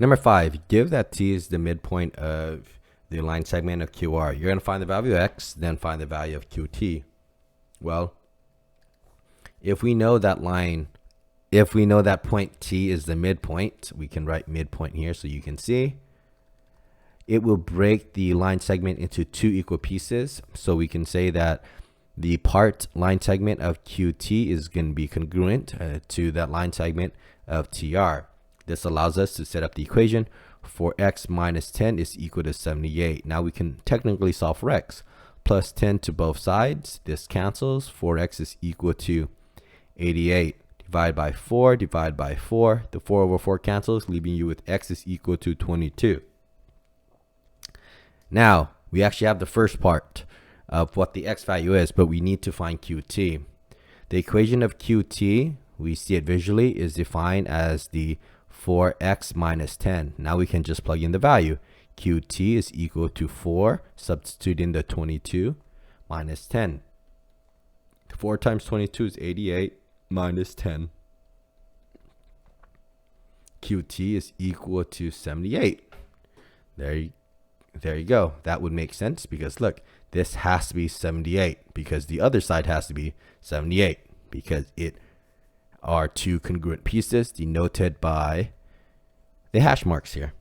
Number 5, give that t is the midpoint of the line segment of QR. You're going to find the value of x, then find the value of qt. Well, if we know that point t is the midpoint, we can write midpoint here so you can see. It will break the line segment into 2 equal pieces. So we can say that the part line segment of QT is going to be congruent to that line segment of TR. This allows us to set up the equation for x minus 10 is equal to 78. Now we can technically solve for x. Plus 10 to both sides. This cancels. 4x is equal to 88. Divide by 4, divide by 4. The 4 over 4 cancels, leaving you with x is equal to 22. Now, we actually have the first part of what the x value is, but we need to find qt. The equation of qt, we see it visually, is defined as the 4x minus 10. Now we can just plug in the value. Qt is equal to 4, substitute in the 22, minus 10. 4 times 22 is 88, minus 10. Qt is equal to 78. There you go. That would make sense because look, this has to be 78 because the other side has to be 78 because it are 2 congruent pieces denoted by the hash marks here.